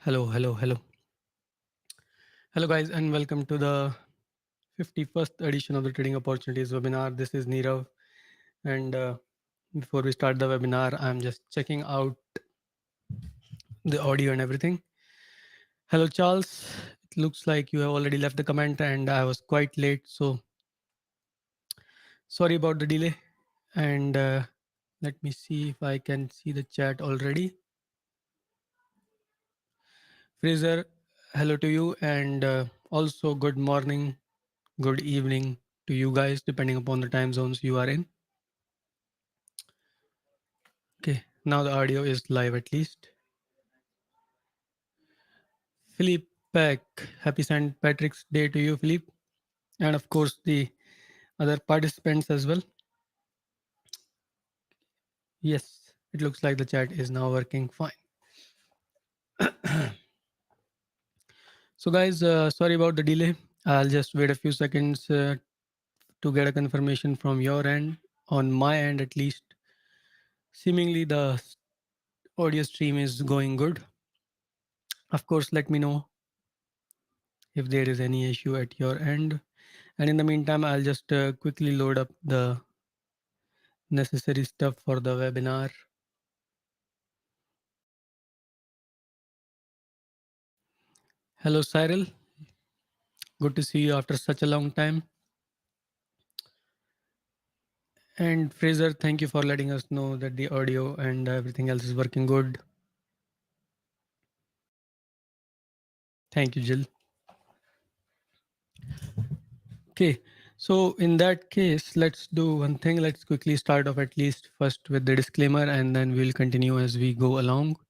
Hello, hello, hello. Hello, guys, and welcome to the 51st edition of the Trading Opportunities webinar. This is Nirav. And before we start the webinar, I'm just checking out the audio and everything. Hello, Charles. It looks like you have already left the comment, and I was quite late. So sorry about the delay. And let me see if I can see the chat already. Fraser, hello to you. And also, good morning, good evening to you guys, depending upon the time zones you are in. Okay, now the audio is live at least. Philippe Peck, happy St. Patrick's Day to you, Philippe. And of course, the other participants as well. Yes, it looks like the chat is now working fine. So, guys, sorry about the delay. I'll just wait a few seconds to get a confirmation from your end. On my end, at least, seemingly the audio stream is going good. Of course, let me know if there is any issue at your end. And in the meantime, I'll just quickly load up the necessary stuff for the webinar. Hello, Cyril. Good to see you after such a long time. And Fraser, thank you for letting us know that the audio and everything else is working good. Thank you, Jill. Okay, so in that case, let's do one thing. Let's quickly start off at least first with the disclaimer, and then we'll continue as we go along.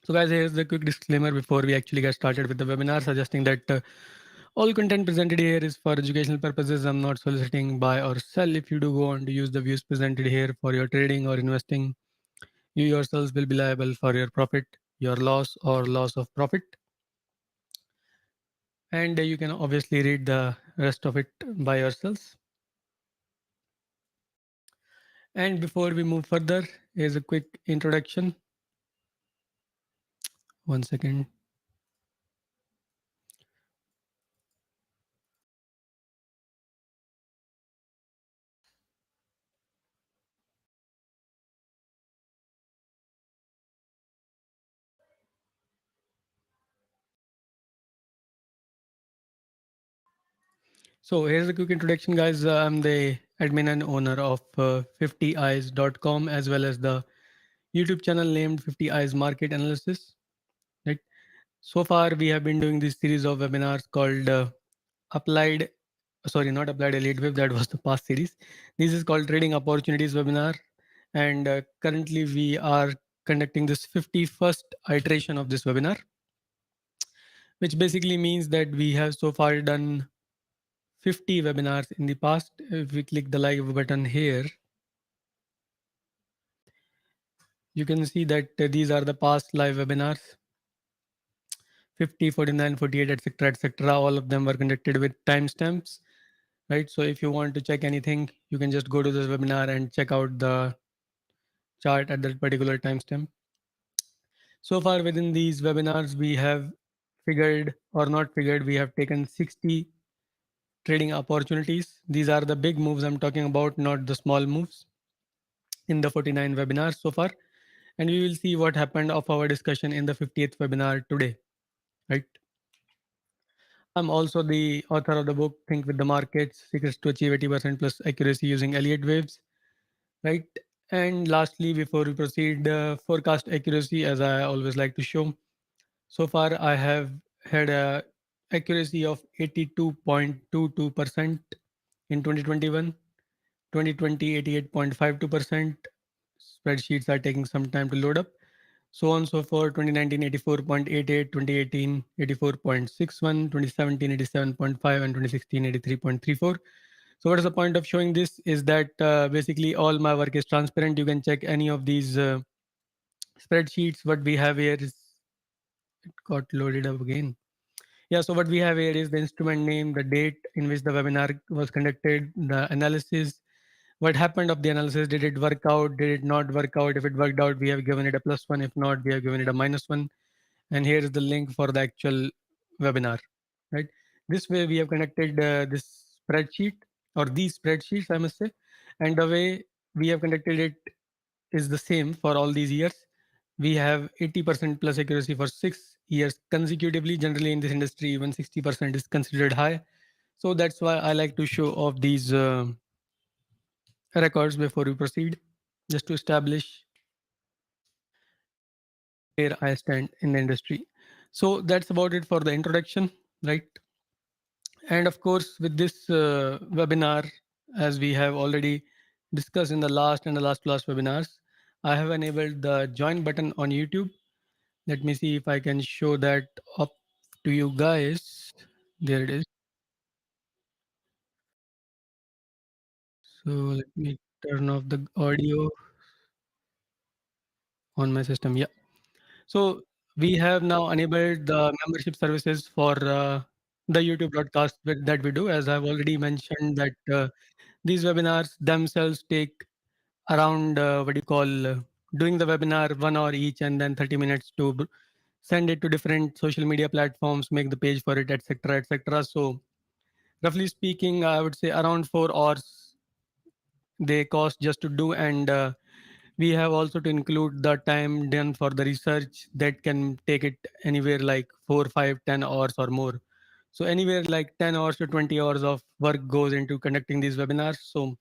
So guys, here's the quick disclaimer before we actually get started with the webinar, suggesting that all content presented here is for educational purposes. I'm not soliciting buy or sell. If you do go on to use the views presented here for your trading or investing, you yourselves will be liable for your profit, your loss, or loss of profit. And you can obviously read the rest of it by yourselves. And before we move further, here's a quick introduction. One second. So here's a quick introduction, guys. I'm the admin and owner of 50eyes.com, as well as the YouTube channel named 50 Eyes Market Analysis. Right. So far, we have been doing this series of webinars called Applied. Sorry, not Applied Elliott Wave. That was the past series. This is called Trading Opportunities webinar, and currently we are conducting this 51st iteration of this webinar, which basically means that we have so far done 50 webinars in the past. If we click the like button here, you can see that these are the past live webinars. 50, 49, 48, etc., etc. All of them were conducted with timestamps, right? So if you want to check anything, you can just go to this webinar and check out the chart at that particular timestamp. So far within these webinars, we have figured or not figured, we have taken 60 trading opportunities. These are the big moves I'm talking about, not the small moves in the 49 webinars so far. And we will see what happened of our discussion in the 50th webinar today, right? I'm also the author of the book Think with the Markets: Secrets to Achieve 80% plus accuracy using Elliott Waves, right? And lastly, before we proceed, forecast accuracy, as I always like to show. So far, I have had a accuracy of 82.22% in 2021, 2020 88.52%. Spreadsheets are taking some time to load up. So on so forth. 2019 84.88, 2018 84.61, 2017 87.5, and 2016 83.34. So what is the point of showing this is that basically all my work is transparent. You can check any of these spreadsheets. What we have here is, it got loaded up again. Yeah, so what we have here is the instrument name, the date in which the webinar was conducted, the analysis, what happened of the analysis, did it work out, did it not work out? If it worked out, we have given it a +1. If not, we have given it a -1. And here is the link for the actual webinar, right? This way we have connected this spreadsheet, or these spreadsheets, I must say. And the way we have conducted it is the same for all these years. We have 80% plus accuracy for 6 years consecutively. Generally in this industry, even 60% is considered high. So that's why I like to show off these records before we proceed, just to establish where I stand in the industry. So that's about it for the introduction, right? And of course, with this webinar, as we have already discussed in the last and the last webinars, I have enabled the join button on YouTube. Let me see if I can show that up to you guys. There it is. So let me turn off the audio on my system. Yeah. So we have now enabled the membership services for the YouTube broadcast that we do. As I've already mentioned that these webinars themselves take around what do you call doing the webinar 1 hour each, and then 30 minutes to send it to different social media platforms, make the page for it, etc., etc. So roughly speaking, I would say around 4 hours they cost just to do, and we have also to include the time done for the research that can take it anywhere like 4, 5, 10 hours or more. So anywhere like 10 hours to 20 hours of work goes into conducting these webinars. So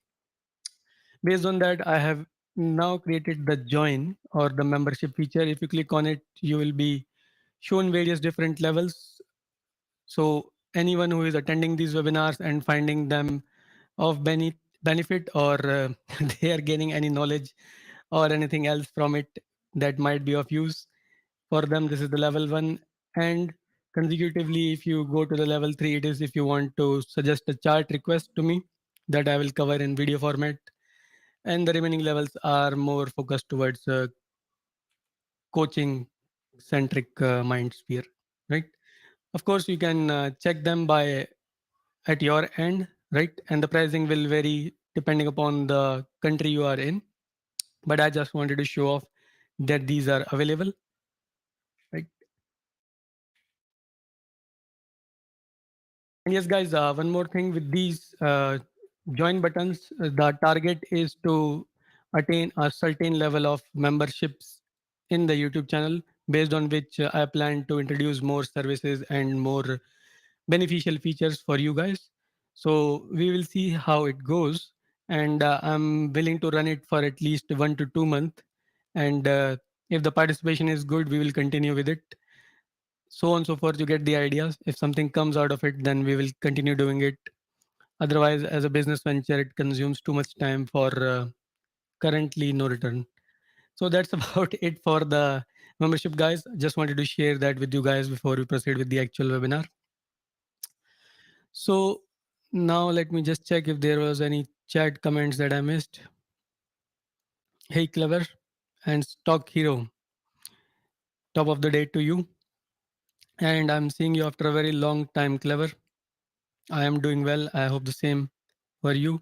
based on that, I have now created the join or the membership feature. If you click on it, you will be shown various different levels. So anyone who is attending these webinars and finding them of benefit, or they are gaining any knowledge or anything else from it that might be of use for them, this is the level 1. And consecutively, if you go to the level 3, it is if you want to suggest a chart request to me that I will cover in video format. And the remaining levels are more focused towards coaching centric mind sphere, right? Of course, you can check them by at your end, right? And the pricing will vary depending upon the country you are in. But I just wanted to show off that these are available, right? And yes, guys, one more thing with these join buttons, the target is to attain a certain level of memberships in the YouTube channel, based on which I plan to introduce more services and more beneficial features for you guys. So we will see how it goes. And I'm willing to run it for at least 1 to 2 months. And if the participation is good, we will continue with it, so on and so forth. You get the ideas. If something comes out of it, then we will continue doing it. Otherwise, as a business venture, it consumes too much time for currently no return. So that's about it for the membership, guys. Just wanted to share that with you guys before we proceed with the actual webinar. So now let me just check if there was any chat comments that I missed. Hey, Clever and Stock Hero, top of the day to you. And I'm seeing you after a very long time, Clever. I am doing well. I hope the same for you.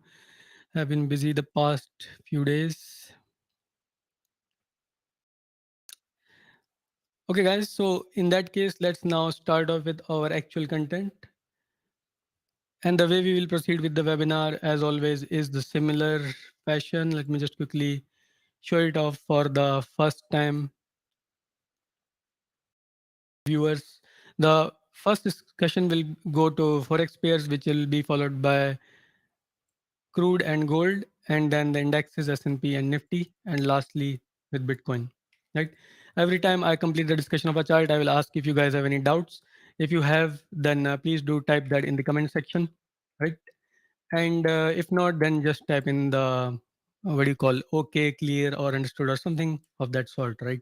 I've been busy the past few days. Okay, guys. So in that case, let's now start off with our actual content. And the way we will proceed with the webinar, as always, is the similar fashion. Let me just quickly show it off for the first time viewers. The first discussion will go to Forex pairs, which will be followed by crude and gold, and then the indexes S&P and Nifty, and lastly with Bitcoin. Right. Every time I complete the discussion of a chart, I will ask if you guys have any doubts. If you have, then please do type that in the comment section. Right. And if not, then just type in the what do you call okay, clear, or understood, or something of that sort. Right.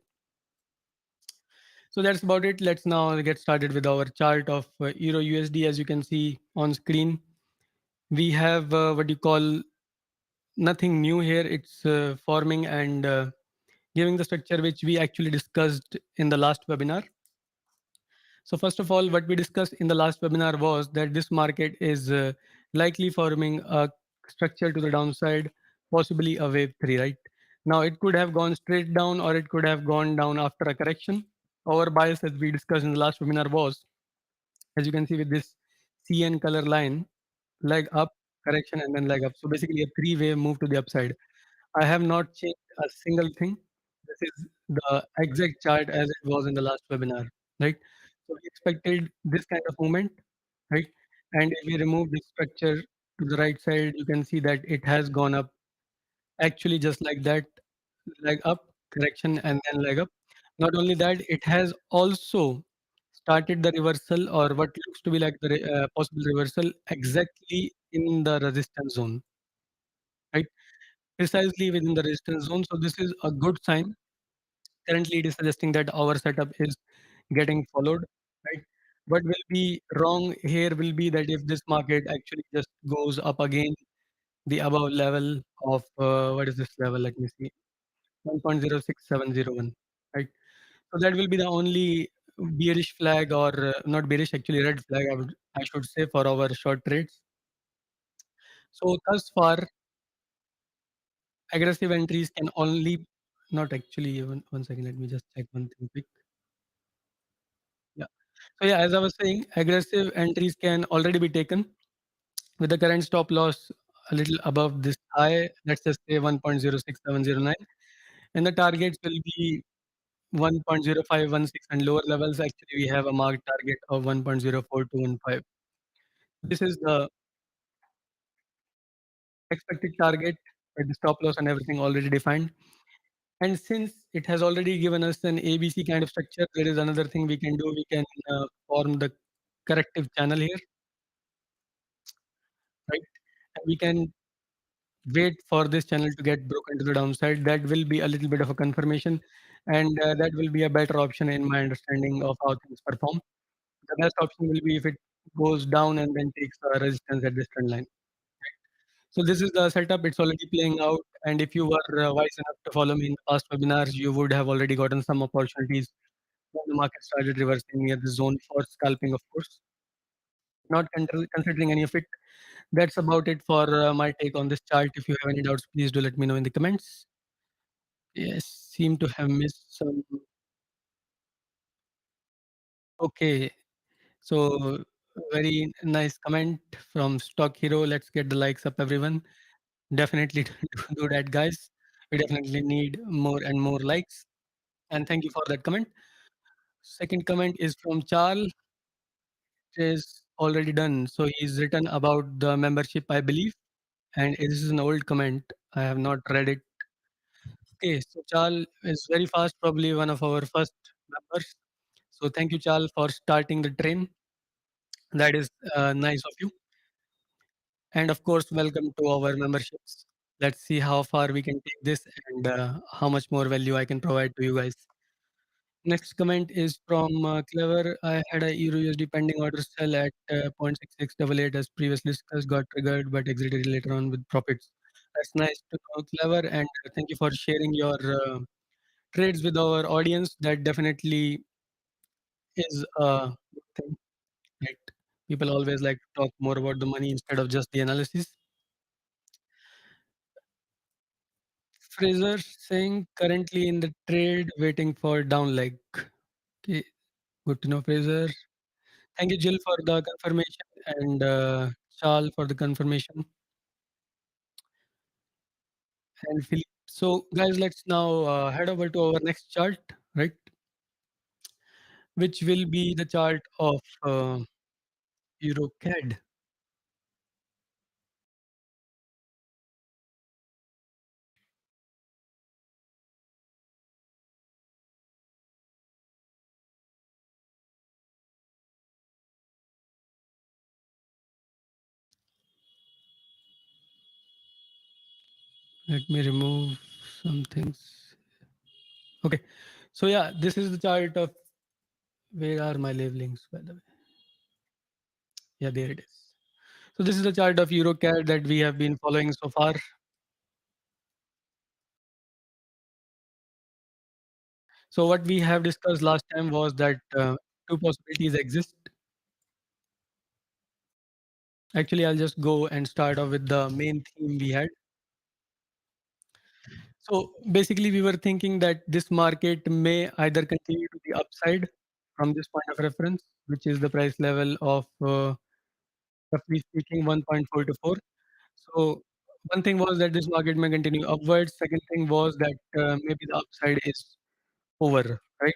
So that's about it. Let's now get started with our chart of Euro USD. As you can see on screen, we have what you call nothing new here. It's forming and giving the structure which we actually discussed in the last webinar. So first of all, what we discussed in the last webinar was that this market is likely forming a structure to the downside, possibly a wave three, right? Now it could have gone straight down or it could have gone down after a correction. Our bias, as we discussed in the last webinar, was, as you can see with this CN color line, leg up, correction, and then leg up. So basically a three-way move to the upside. I have not changed a single thing. This is the exact chart as it was in the last webinar, right? So we expected this kind of movement, right? And if we remove this structure to the right side, you can see that it has gone up actually just like that, leg up, correction, and then leg up. Not only that, it has also started the reversal or what looks to be like the possible reversal exactly in the resistance zone, right? Precisely within the resistance zone. So this is a good sign. Currently, it is suggesting that our setup is getting followed, right? What will be wrong here will be that if this market actually just goes up again, the above level of what is this level? Let me see, 1.06701, right? So that will be the only bearish flag, or not bearish, actually red flag, I should say, for our short trades. So thus far, aggressive entries can only not actually one second. Let me just check one thing quick. Yeah. So yeah, as I was saying, aggressive entries can already be taken with the current stop loss a little above this high. Let's just say 1.06709, and the targets will be 1.0516, and lower levels. Actually, we have a marked target of 1.04215. This is the expected target with the stop loss and everything already defined. And since it has already given us an ABC kind of structure, there is another thing we can do. We can form the corrective channel here, right? And we can wait for this channel to get broken to the downside. That will be a little bit of a confirmation, and that will be a better option in my understanding of how things perform. The best option will be if it goes down and then takes a resistance at this trend line. So this is the setup. It's already playing out. And if you were wise enough to follow me in the past webinars, you would have already gotten some opportunities when the market started reversing near the zone for scalping, of course. Not considering any of it. That's about it for my take on this chart. If you have any doubts, please do let me know in the comments. Yes, seem to have missed some. Okay, so very nice comment from Stock Hero. Let's get the likes up, everyone. Definitely do that, guys. We definitely need more and more likes. And thank you for that comment. Second comment is from Charles. It is already done. So he's written about the membership, I believe. And this is an old comment. I have not read it. Okay, so Charles is very fast, probably one of our first members. So thank you, Charles, for starting the train. That is nice of you. And of course, welcome to our memberships. Let's see how far we can take this and how much more value I can provide to you guys. Next comment is from Clever. I had a EURUSD pending order sell at 0.6688 as previously discussed, got triggered but exited later on with profits. That's nice to know, Clever, and thank you for sharing your trades with our audience. That definitely is a good thing, right? People always like to talk more about the money instead of just the analysis. Fraser saying currently in the trade waiting for down leg. Okay, good to know, Fraser. Thank you, Jill, for the confirmation, and Charles for the confirmation, and Philip. So, guys, let's now head over to our next chart, right? Which will be the chart of EUROCAD. Let me remove some things. Okay, so yeah, this is the chart of, where are my labelings, by the way? Yeah, there it is. So this is the chart of EUROCAD that we have been following so far. So what we have discussed last time was that two possibilities exist. Actually, I'll just go and start off with the main theme we had. So basically, we were thinking that this market may either continue to the upside from this point of reference, which is the price level of roughly speaking 1.424. So one thing was that this market may continue upwards. Second thing was that maybe the upside is over, right?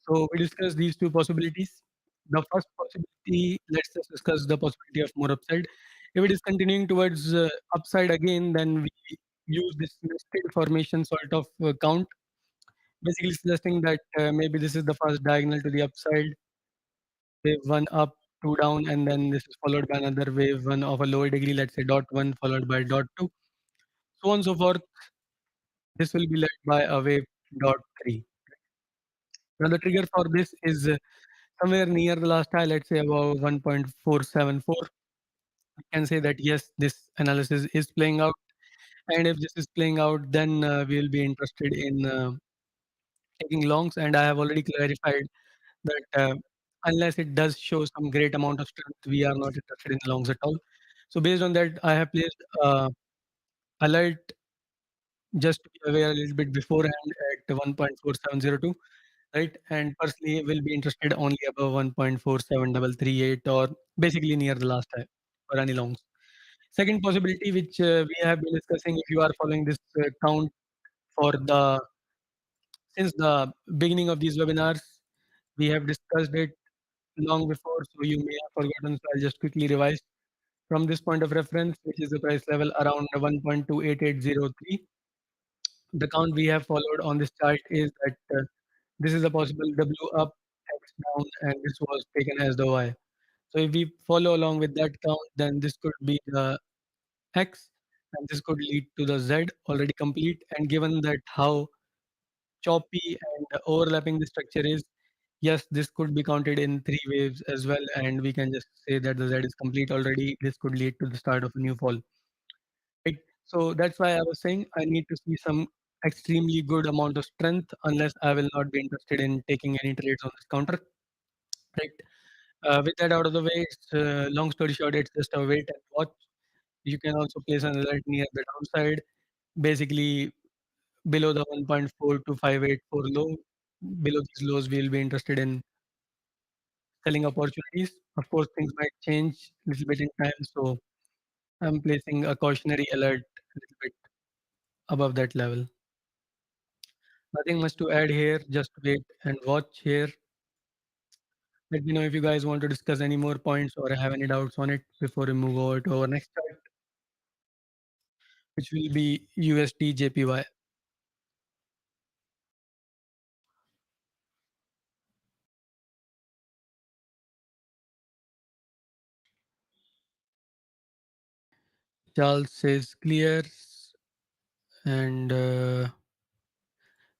So we discussed these two possibilities. The first possibility, let's just discuss the possibility of more upside. If it is continuing towards upside again, then we use this nested formation sort of count, basically suggesting that maybe this is the first diagonal to the upside, wave one up, two down, and then this is followed by another wave one of a lower degree, let's say dot one, followed by dot two, so on and so forth. This will be led by a wave dot three. Now the trigger for this is somewhere near the last high, let's say about 1.474. We can say that yes, this analysis is playing out, and if this is playing out, then we will be interested in taking longs. And I have already clarified that unless it does show some great amount of strength, we are not interested in longs at all. So based on that, I have placed alert just to be aware a little bit beforehand at 1.4702, right? And personally, will be interested only above 1.47338 or basically near the last high for any longs. Second possibility, which we have been discussing, if you are following this count for the since the beginning of these webinars, we have discussed it long before, so you may have forgotten. So I'll just quickly revise from this point of reference, which is the price level around 1.28803. The count we have followed on this chart is that this is a possible W up, X down, and this was taken as the Y. So if we follow along with that count, then this could be the X, and this could lead to the Z already complete. And given that how choppy and overlapping the structure is, yes, this could be counted in three waves as well, and we can just say that the Z is complete already. This could lead to the start of a new fall. Right? So that's why I was saying I need to see some extremely good amount of strength, unless I will not be interested in taking any trades on this counter. Right? With that out of the way, it's, long story short, it's just a wait and watch. You can also place an alert near the downside, basically below the 1.42584 low. Below these lows, we'll be interested in selling opportunities. Of course, things might change a little bit in time, so I'm placing a cautionary alert a little bit above that level. Nothing much to add here, just wait and watch here. Let me know if you guys want to discuss any more points or have any doubts on it before we move over to our next chart, which will be USDJPY. Charles says clear, and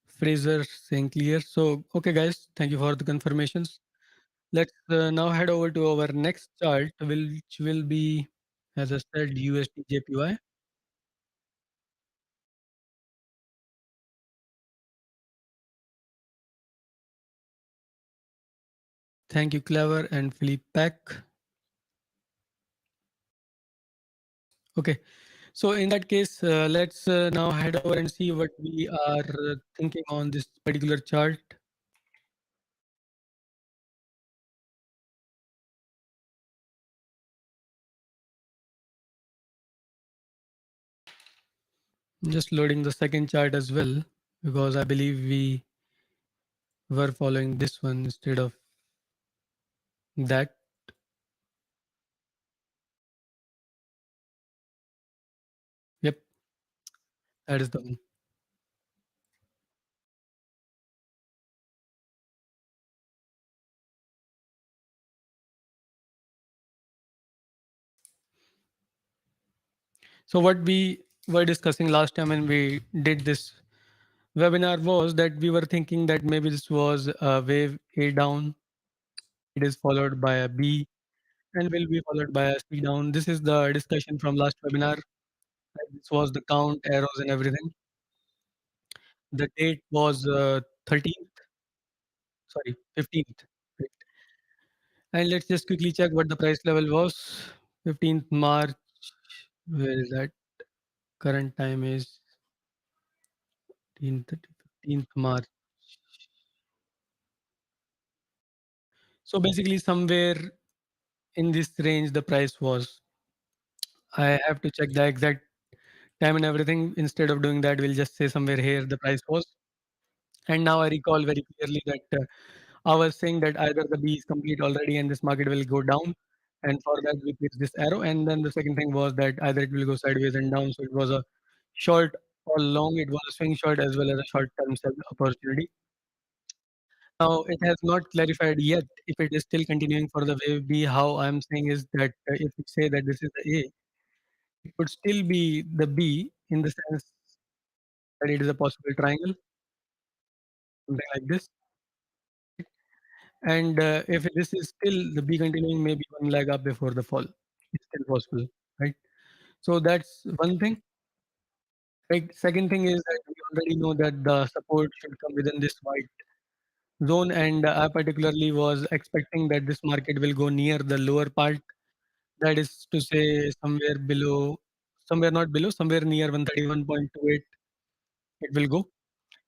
Fraser saying clear. So, okay, guys, thank you for the confirmations. Let's now head over to our next chart, which will be, as I said, USDJPY. Thank you, Clever and Philippe Pack. Okay, so in that case, let's now head over and see what we are thinking on this particular chart. Just loading the second chart as well, because I believe we were following this one instead of that. Yep, that is the one. So what we were discussing last time when we did this webinar was that we were thinking that maybe this was a wave A down, it is followed by a B, and will be followed by a C down. This is the discussion from last webinar. Right? This was the count, arrows, and everything. The date was 13th, sorry, 15th. Right? And let's just quickly check what the price level was. 15th March. Where is that? Current time is 15th March. So basically, somewhere in this range, the price was. I have to check the exact time and everything. Instead of doing that, we'll just say somewhere here the price was. And now I recall very clearly that I was saying that either the B is complete already and this market will go down. And for that, we placed this arrow. And then the second thing was that either it will go sideways and down. So it was a short or long. It was a swing short as well as a short term sell opportunity. Now, it has not clarified yet if it is still continuing for the wave B. How I'm saying is that if we say that this is the A, it could still be the B in the sense that it is a possible triangle, something like this. And if this is still the B continuing, maybe one leg up before the fall. It's still possible, right? So that's one thing. Right. Second thing is that we already know that the support should come within this white zone, and I particularly was expecting that this market will go near the lower part. That is to say, somewhere below, somewhere not below, somewhere near 131.28, it will go.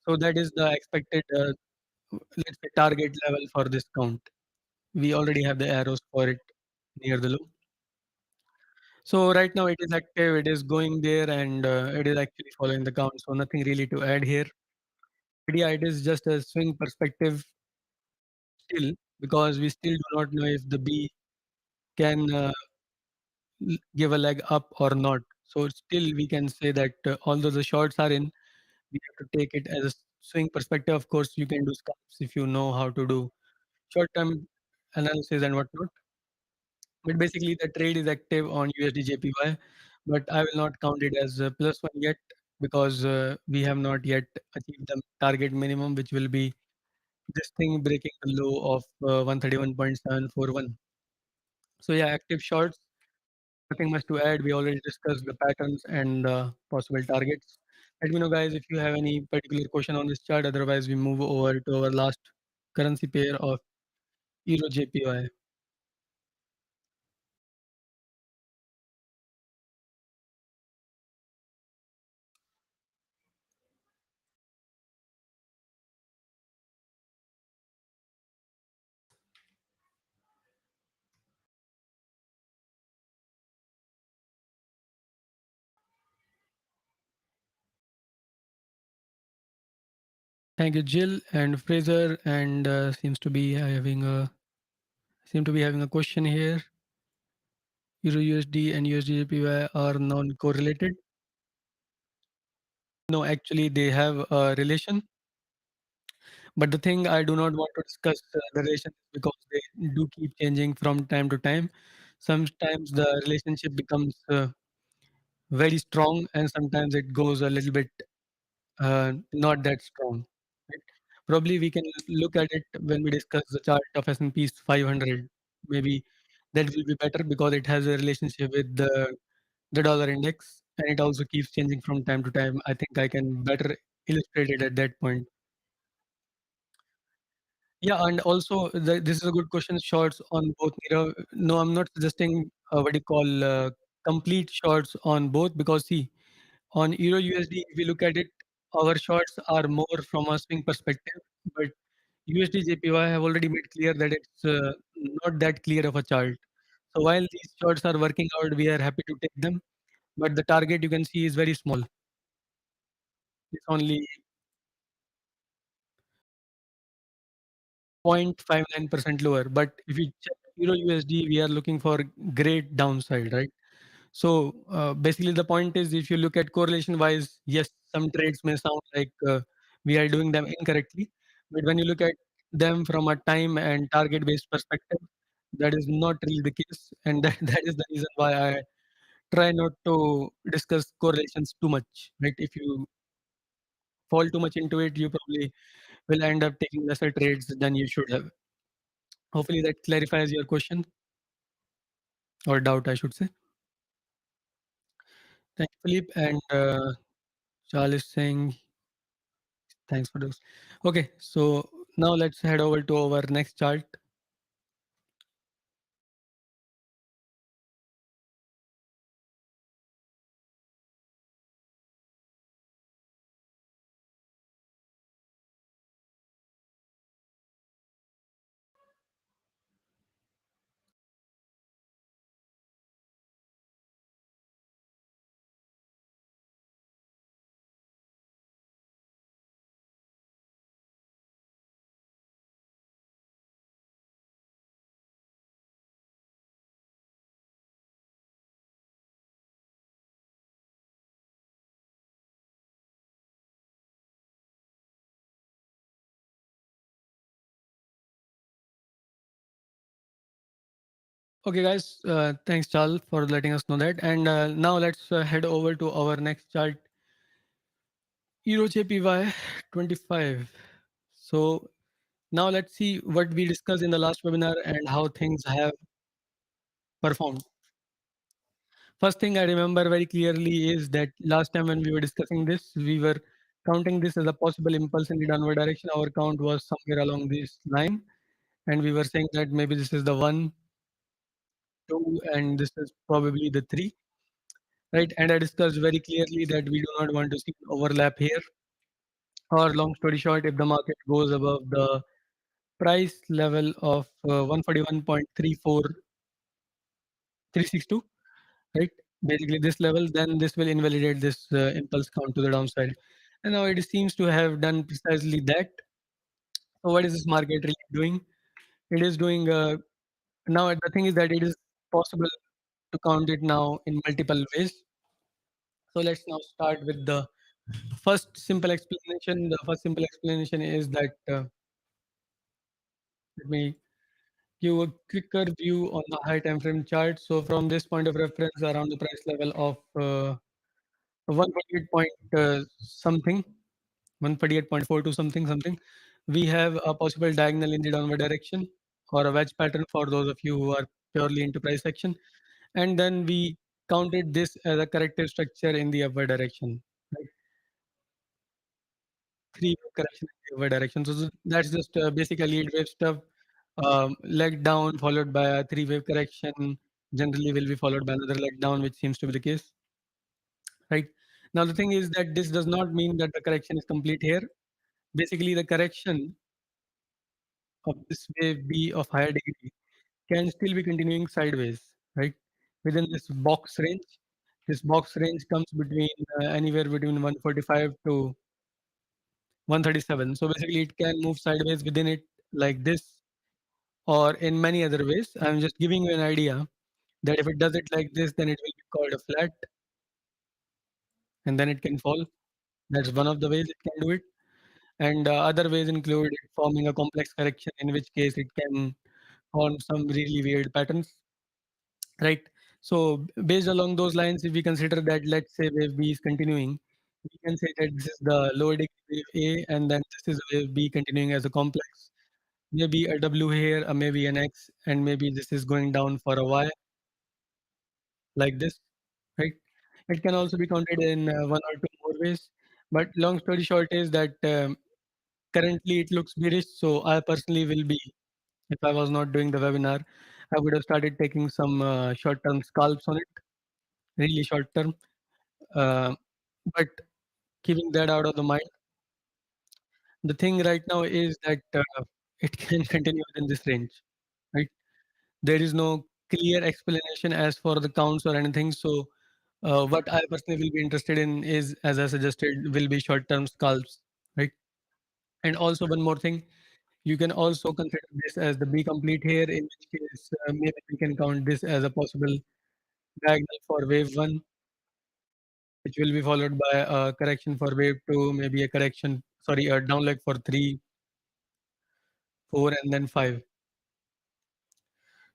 So that is the expected, let's say, target level for this count. We already have the arrows for it near the low. So right now it is active, it is going there, and it is actually following the count. So nothing really to add here. But yeah, it is just a swing perspective still, because we still do not know if the B can give a leg up or not. So still we can say that although the shorts are in, we have to take it as a swing perspective. Of course, you can do scalps if you know how to do short-term analysis and whatnot. But basically, the trade is active on USDJPY, but I will not count it as a plus one yet because we have not yet achieved the target minimum, which will be this thing breaking the low of 131.741. So yeah, active shorts. Nothing much to add. We already discussed the patterns and possible targets. Let me know, guys, if you have any particular question on this chart. Otherwise, we move over to our last currency pair of EURJPY. Thank you, Jill and Fraser, and seem to be having a question here. Euro USD and USDJPY are non-correlated. No, actually, they have a relation. But the thing I do not want to discuss the relation because they do keep changing from time to time. Sometimes the relationship becomes very strong, and sometimes it goes a little bit not that strong. Right? Probably we can look at it when we discuss the chart of S&P 500. Maybe that will be better because it has a relationship with the dollar index, and it also keeps changing from time to time. I think I can better illustrate it at that point. Yeah, and also this is a good question. Shorts on both. No, I'm not suggesting what you call complete shorts on both because see, on Euro USD, if we look at it, our shorts are more from a swing perspective, but USD JPY have already made clear that it's not that clear of a chart. So while these shorts are working out, we are happy to take them, but the target you can see is very small. It's only 0.59% lower. But if you check Euro USD, we are looking for great downside, right? So basically, the point is if you look at correlation wise, yes, some trades may sound like we are doing them incorrectly. But when you look at them from a time and target based perspective, that is not really the case. And that is the reason why I try not to discuss correlations too much, right? If you fall too much into it, you probably will end up taking lesser trades than you should have. Hopefully that clarifies your question or doubt, I should say. Thank you, Philippe. And Charles is saying thanks for those. Okay, so now let's head over to our next chart. Okay, guys. Thanks, Charles, for letting us know that. And now let's head over to our next chart, EURJPY 25. So now let's see what we discussed in the last webinar and how things have performed. First thing I remember very clearly is that last time when we were discussing this, we were counting this as a possible impulse in the downward direction. Our count was somewhere along this line, and we were saying that maybe this is the one, two, and this is probably the three, right? And I discussed very clearly that we do not want to see an overlap here. Or long story short, if the market goes above the price level of 141.34362, right? Basically this level, then this will invalidate this impulse count to the downside. And now it seems to have done precisely that. So what is this market really doing? It is doing now the thing is that it is possible to count it now in multiple ways. So let's now start with the first simple explanation. The first simple explanation is that let me give a quicker view on the high time frame chart. So from this point of reference around the price level of 148 point something, 148.42 something, we have a possible diagonal in the downward direction or a wedge pattern for those of you who are purely into price action. And then we counted this as a corrective structure in the upward direction. Right? Three wave correction in the upward direction. So that's just basically lead wave stuff. Leg down followed by a three wave correction generally will be followed by another leg down, which seems to be the case. Right now, the thing is that this does not mean that the correction is complete here. Basically, the correction of this wave B of higher degree can still be continuing sideways, right? Within this box range. This box range comes between anywhere between 145 to 137. So basically, it can move sideways within it like this or in many other ways. I'm just giving you an idea that if it does it like this, then it will be called a flat and then it can fall. That's one of the ways it can do it. And other ways include it forming a complex correction, in which case it can form some really weird patterns, right? So based along those lines, if we consider that, let's say wave B is continuing, we can say that this is the lower degree wave A, and then this is wave B continuing as a complex. Maybe a W here, or maybe an X, and maybe this is going down for a Y like this, right? It can also be counted in one or two more ways. But long story short is that currently it looks bearish. So I personally will be, if I was not doing the webinar, I would have started taking some short-term scalps on it, really short-term. Uh, but keeping that out of the mind, the thing right now is that it can continue within this range, right? There is no clear explanation as for the counts or anything. So what I personally will be interested in is, as I suggested, will be short-term scalps, right? And also one more thing, you can also consider this as the B complete here, in which case maybe we can count this as a possible diagonal for wave one, which will be followed by a correction for wave two, maybe a correction, sorry, a down leg for three, four, and then five.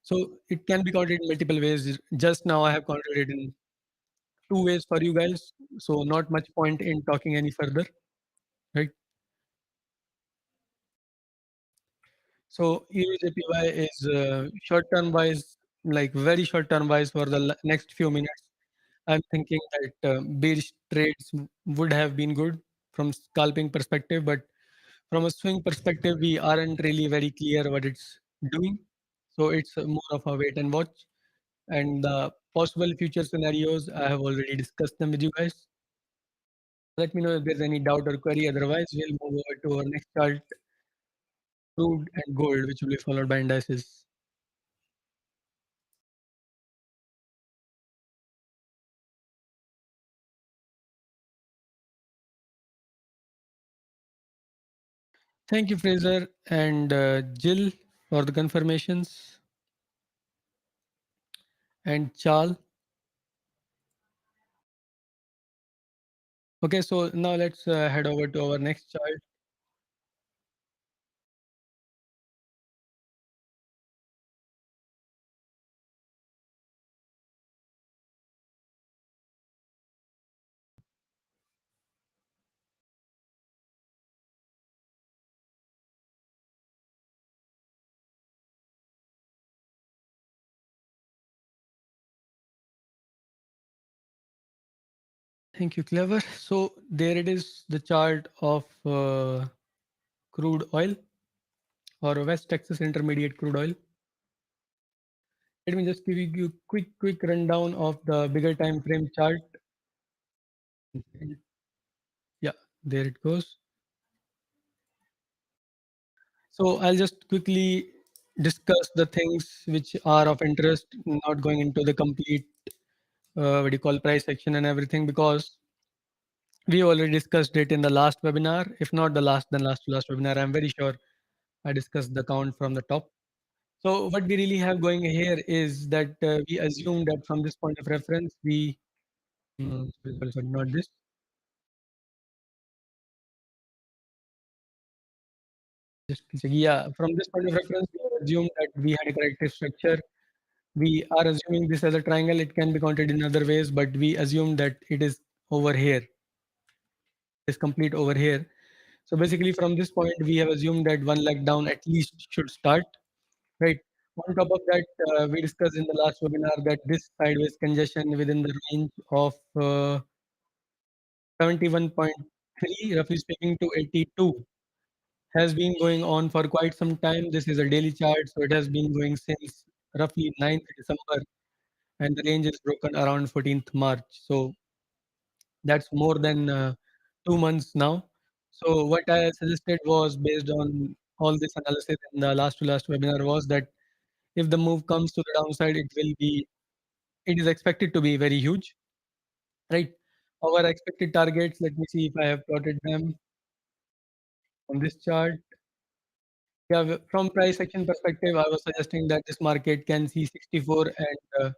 So it can be counted in multiple ways. Just now I have counted it in two ways for you guys. So not much point in talking any further, right? So EURJPY is short term wise, like very short term wise for the next few minutes. I'm thinking that bearish trades would have been good from scalping perspective, but from a swing perspective, we aren't really very clear what it's doing. So it's more of a wait and watch. And the possible future scenarios, I have already discussed them with you guys. Let me know if there's any doubt or query. Otherwise, we'll move over to our next chart, crude and gold, which will be followed by indices. Thank you, Fraser and Jill, for the confirmations, and Charles. Okay, so now let's head over to our next chart. Thank you, Clever. So there it is, the chart of crude oil or West Texas Intermediate crude oil. Let me just give you a quick rundown of the bigger time frame chart. Yeah, there it goes. So I'll just quickly discuss the things which are of interest, not going into the complete what do you call price section and everything, because we already discussed it in the last webinar. If not the last, then last to last webinar. I'm very sure I discussed the count from the top. So what we really have going here is that we assume that from this point of reference, we sorry, not this. Just yeah, from this point of reference, we assume that we had a corrective structure. We are assuming this as a triangle. It can be counted in other ways, but we assume that it is over here. It's complete over here. So basically, from this point, we have assumed that one leg down at least should start, right? On top of that, we discussed in the last webinar that this sideways congestion within the range of 71.3, roughly speaking, to 82 has been going on for quite some time. This is a daily chart, so it has been going since roughly 9th December, and the range is broken around 14th March. So that's more than 2 months now. So what I suggested was, based on all this analysis in the last to last webinar, was that if the move comes to the downside, it is expected to be very huge, right? Our expected targets, let me see if I have plotted them on this chart. Yeah, from price action perspective, I was suggesting that this market can see 64 and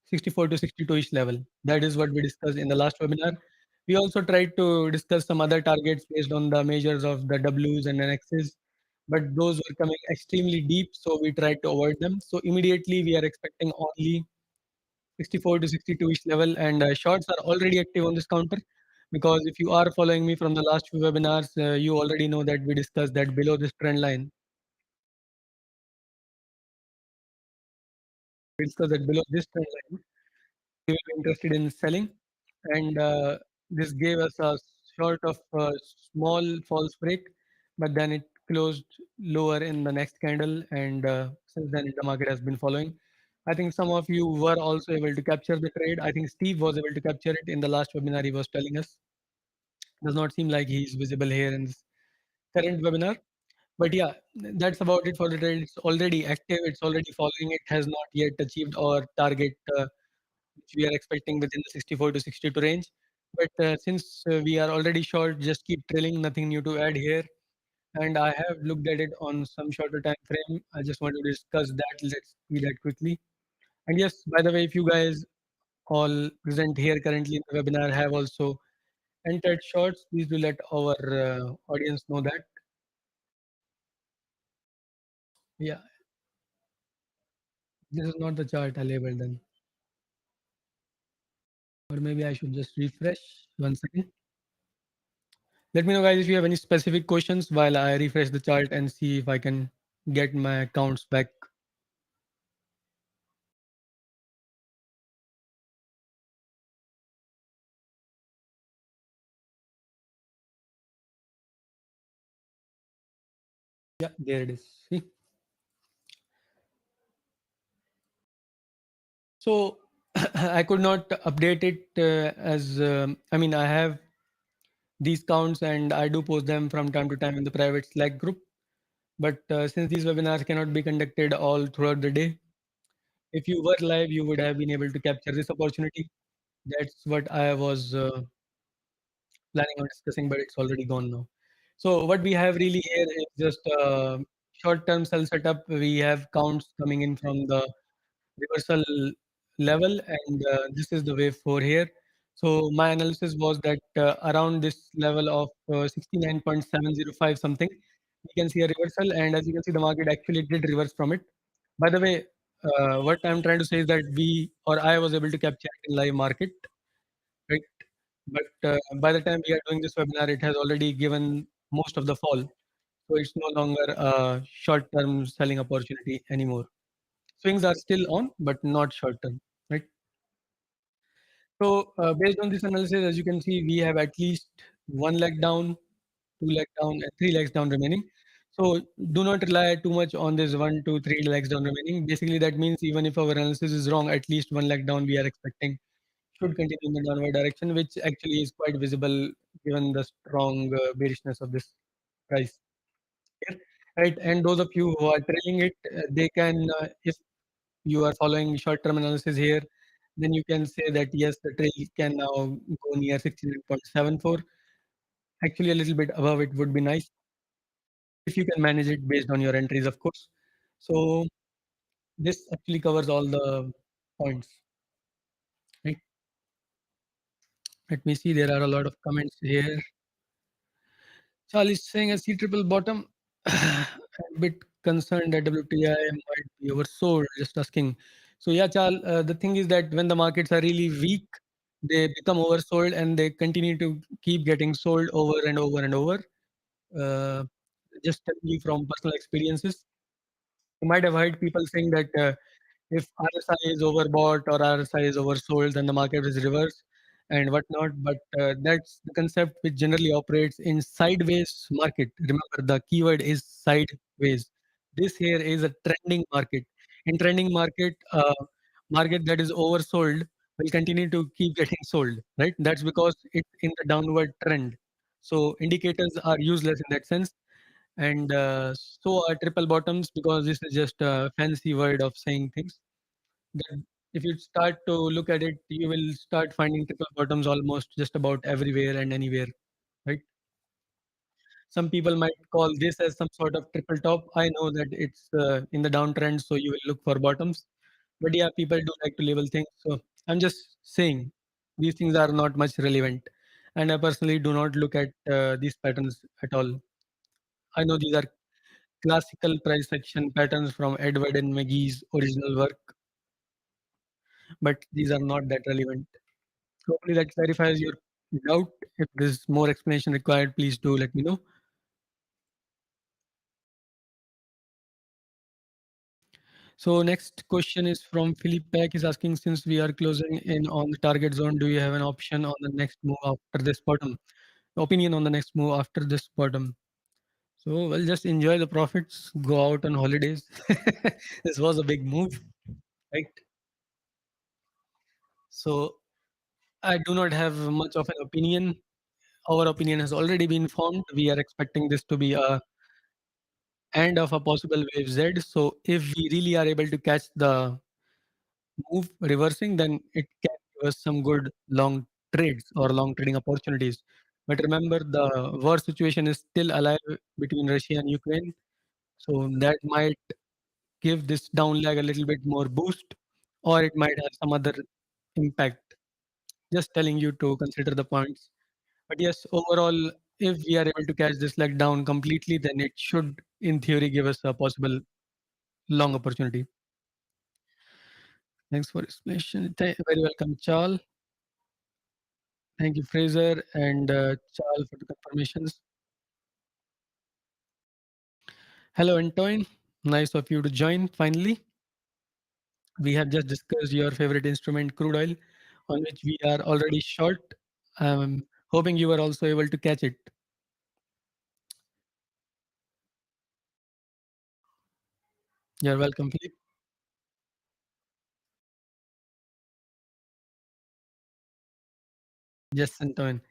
64 to 62-ish level. That is what we discussed in the last webinar. We also tried to discuss some other targets based on the measures of the Ws and NXs, but those were coming extremely deep, so we tried to avoid them. So immediately we are expecting only 64 to 62-ish level, and shorts are already active on this counter, because if you are following me from the last few webinars, you already know that we discussed that below this trend line, below this trend line, we will be interested in selling, and this gave us a sort of small false break, but then it closed lower in the next candle, and since then the market has been following. I think some of you were also able to capture the trade. I think Steve was able to capture it in the last webinar. He was telling us. Does not seem like he's visible here in this current webinar. But yeah, that's about it for the trade. It's already active. It's already following. It has not yet achieved our target, which we are expecting within the 64 to 62 range. But since we are already short, just keep trailing. Nothing new to add here. And I have looked at it on some shorter time frame. I just want to discuss that. Let's see that quickly. And yes, by the way, if you guys all present here currently in the webinar have also entered shorts, please do let our audience know that. Yeah, this is not the chart I labeled then. Or maybe I should just refresh 1 second. Let me know, guys, if you have any specific questions while I refresh the chart and see if I can get my accounts back. Yeah, there it is. See? So I could not update it as I mean, I have these counts and I do post them from time to time in the private Slack group. But since these webinars cannot be conducted all throughout the day, if you were live, you would have been able to capture this opportunity. That's what I was planning on discussing, but it's already gone now. So what we have really here is just short-term sell setup. We have counts coming in from the reversal level, and this is the wave 4 here. So my analysis was that around this level of 69.705 something, we can see a reversal, and as you can see, the market actually did reverse from it. By the way, what I'm trying to say is that we or I was able to capture it in live market, right? But by the time we are doing this webinar, it has already given most of the fall. So it's no longer a short-term selling opportunity anymore. Swings are still on, but not short-term, right? Based on this analysis, as you can see, we have at least one leg down, two leg down, and three legs down remaining. So do not rely too much on this one, two, three legs down remaining. Basically, that means even if our analysis is wrong, at least one leg down we are expecting should continue in the downward direction, which actually is quite visible given the strong bearishness of this price here, right? And those of you who are trailing it, they can, if you are following short-term analysis here, then you can say that yes, the trail can now go near 69.74. Actually, a little bit above it would be nice if you can manage it based on your entries, of course. So this actually covers all the points, right? Let me see. There are a lot of comments here. Charlie is saying a C triple bottom. A bit concerned that WTI might be oversold. Just asking. So yeah, Charles. The thing is that when the markets are really weak, they become oversold and they continue to keep getting sold over and over and over. Uh, just telling you from personal experiences. You might have heard people saying that if RSI is overbought or RSI is oversold, then the market is reversed and whatnot. But that's the concept which generally operates in sideways market. Remember, the keyword is sideways. This here is a trending market. In trending market, market that is oversold will continue to keep getting sold, right? That's because it's in the downward trend. So indicators are useless in that sense. And so are triple bottoms because this is just a fancy word of saying things. Then if you start to look at it, you will start finding triple bottoms almost just about everywhere and anywhere, right? Some people might call this as some sort of triple top. I know that it's in the downtrend, so you will look for bottoms. But yeah, people do like to label things. So I'm just saying these things are not much relevant. And I personally do not look at these patterns at all. I know these are classical price action patterns from Edward and McGee's original work, but these are not that relevant. Hopefully that clarifies your doubt. If there's more explanation required, please do let me know. So next question is from Philip Peck. Is asking, since we are closing in on the target zone, do you have an option on the next move after this bottom? Opinion on the next move after this bottom. So well, just enjoy the profits. Go out on holidays. This was a big move, right? So I do not have much of an opinion. Our opinion has already been formed. We are expecting this to be a end of a possible wave Z. So if we really are able to catch the move reversing, then it can give us some good long trades or long trading opportunities. But remember, the war situation is still alive between Russia and Ukraine. So that might give this down leg a little bit more boost, or it might have some other impact. Just telling you to consider the points. But yes, overall, if we are able to catch this leg down completely, then it should, in theory, give us a possible long opportunity. Thanks for explanation. Very welcome, Charles. Thank you, Fraser and Charles, for the confirmations. Hello, Antoine. Nice of you to join. Finally, we have just discussed your favorite instrument, crude oil, on which we are already short. I'm hoping you were also able to catch it. You're welcome, Philip. Yes, Antoine.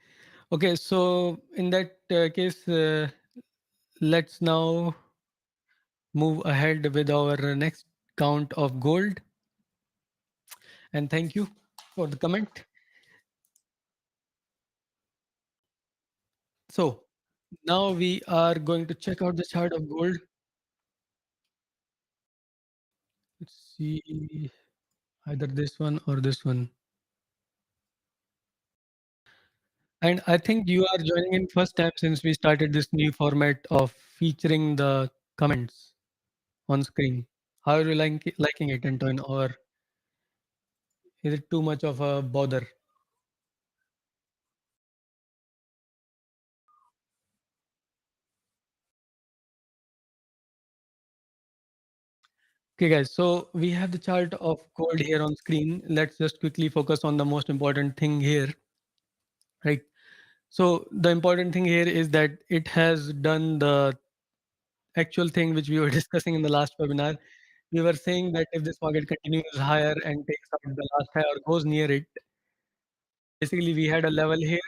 Okay, so in that case, let's now move ahead with our next count of gold. And thank you for the comment. So now we are going to check out the chart of gold. Let's see either this one or this one. And I think you are joining in first time since we started this new format of featuring the comments on screen. How are you liking it, Antoine, or is it too much of a bother? Okay, guys. So we have the chart of gold here on screen. Let's just quickly focus on the most important thing here, right? So the important thing here is that it has done the actual thing which we were discussing in the last webinar. We were saying that if this market continues higher and takes out the last high or goes near it, basically we had a level here.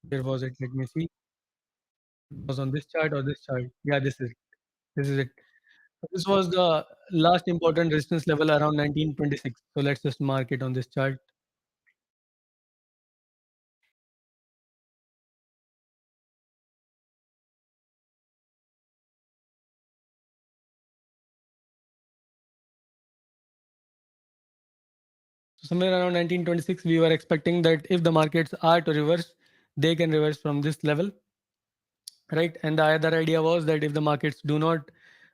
Where was it? Let me see. It was on this chart or this chart. Yeah, this is it. So this was the last important resistance level around 1926. So let's just mark it on this chart. So somewhere around 1926, we were expecting that if the markets are to reverse, they can reverse from this level, right? And the other idea was that if the markets do not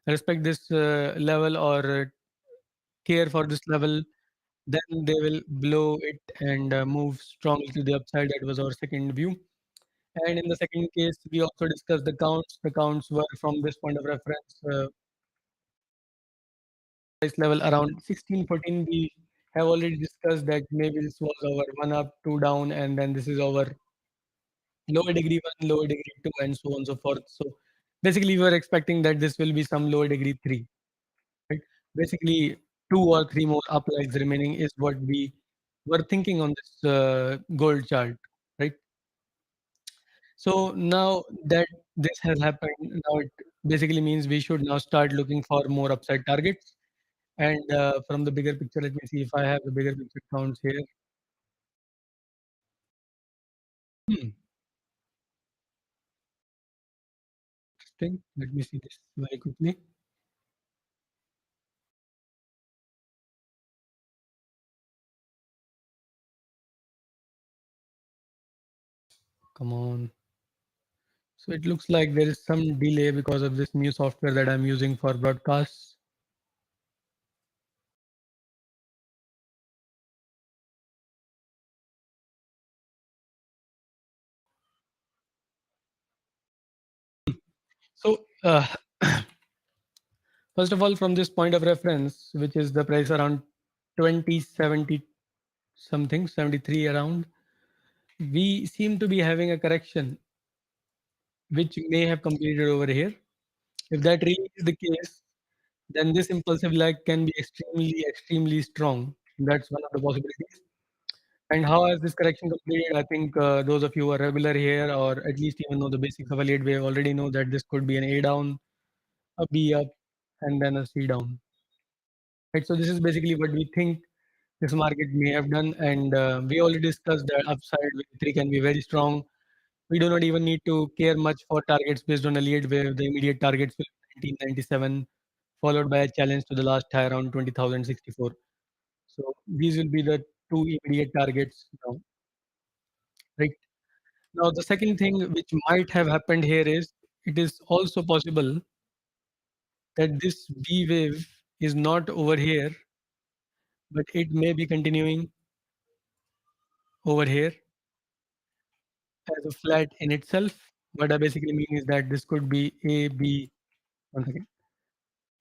respect this level or care for this level, then they will blow it and move strongly to the upside. That was our second view. And in the second case, we also discussed the counts. The counts were from this point of reference price level around 1614. We have already discussed that maybe this was our one up, two down, and then this is our lower degree one, lower degree two, and so on and so forth. So basically, we were expecting that this will be some lower degree three. Right? Basically, two or three more up legs remaining is what we were thinking on this gold chart, right? So now that this has happened, now it basically means we should now start looking for more upside targets. And from the bigger picture, let me see if I have the bigger picture counts here. Hmm, interesting. Let me see this very quickly. Come on. So it looks like there is some delay because of this new software that I'm using for broadcasts. So first of all, from this point of reference, which is the price around 2070 something, 73 around, we seem to be having a correction which may have completed over here. If that really is the case, then this impulsive lag can be extremely, extremely strong. That's one of the possibilities. And how has this correction completed? I think those of you who are regular here, or at least even know the basics of Elliott Wave, already know that this could be an A down, a B up, and then a C down. Right. So this is basically what we think this market may have done, and we already discussed that upside with three can be very strong. We do not even need to care much for targets based on Elliott Wave. The immediate targets will be 1997, followed by a challenge to the last high around 20,064. So these will be the two immediate targets now, right? Now the second thing which might have happened here is it is also possible that this B wave is not over here, but it may be continuing over here as a flat in itself. What I basically mean is that this could be A, B, one second,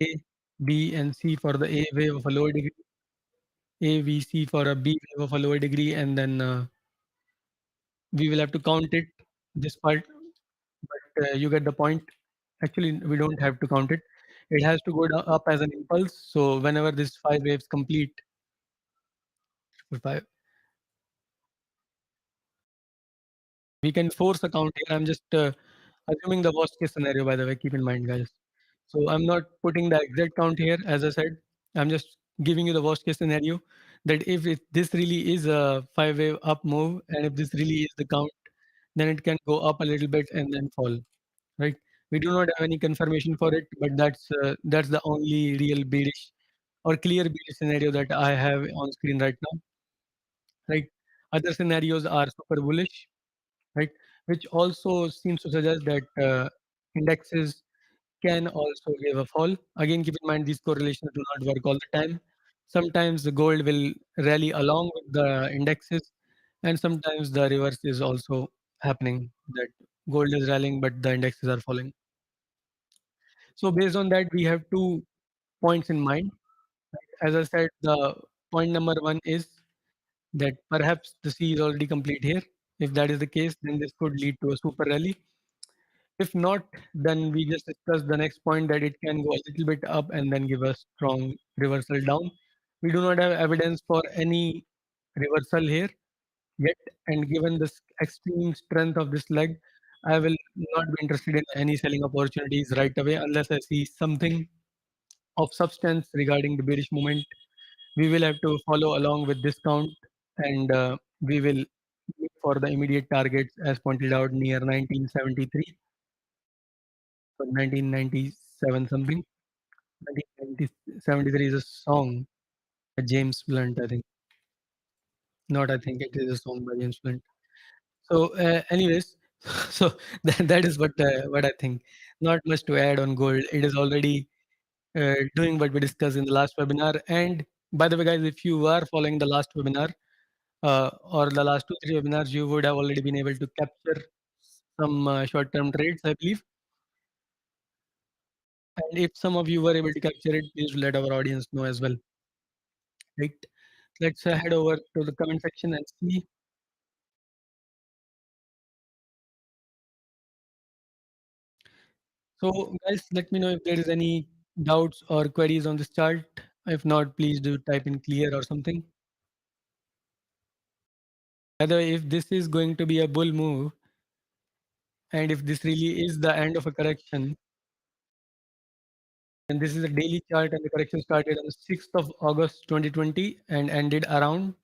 A, B, and C for the A wave of a lower degree, A, B, C for a B wave of a lower degree, and then we will have to count it, this part, but you get the point. Actually, we don't have to count it. It has to go up as an impulse. So whenever this five waves complete, five, we can force a count here. I'm just assuming the worst case scenario, by the way, keep in mind, guys. So I'm not putting the exact count here, as I said. I'm just giving you the worst case scenario that if this really is a five wave up move, and if this really is the count, then it can go up a little bit and then fall, right? We do not have any confirmation for it, but that's the only real bearish or clear bearish scenario that I have on screen right now, right? Other scenarios are super bullish, right? Which also seems to suggest that indexes can also give a fall. Again, keep in mind these correlations do not work all the time. Sometimes the gold will rally along with the indexes, and sometimes the reverse is also happening that gold is rallying but the indexes are falling. So based on that, we have two points in mind. As I said, the point number one is that perhaps the C is already complete here. If that is the case, then this could lead to a super rally. If not, then we just discussed the next point that it can go a little bit up and then give a strong reversal down. We do not have evidence for any reversal here yet, and given this extreme strength of this leg, I will not be interested in any selling opportunities right away unless I see something of substance regarding the bearish movement. We will have to follow along with discount, and we will look for the immediate targets as pointed out near 1973 or 1997 something. 1973 is a song by James Blunt, I think. Not I think it is a song by James Blunt. So, anyways, so that is what I think. Not much to add on gold. It is already doing what we discussed in the last webinar. And by the way, guys, if you are following the last webinar or the last 2 3 webinars, you would have already been able to capture some short-term trades, I believe. And if some of you were able to capture it, please let our audience know as well. Right? Let's head over to the comment section and see. So, guys, let me know if there is any doubts or queries on this chart. If not, please do type in clear or something. Whether if this is going to be a bull move, and if this really is the end of a correction, and this is a daily chart, and the correction started on the 6th of August 2020 and ended around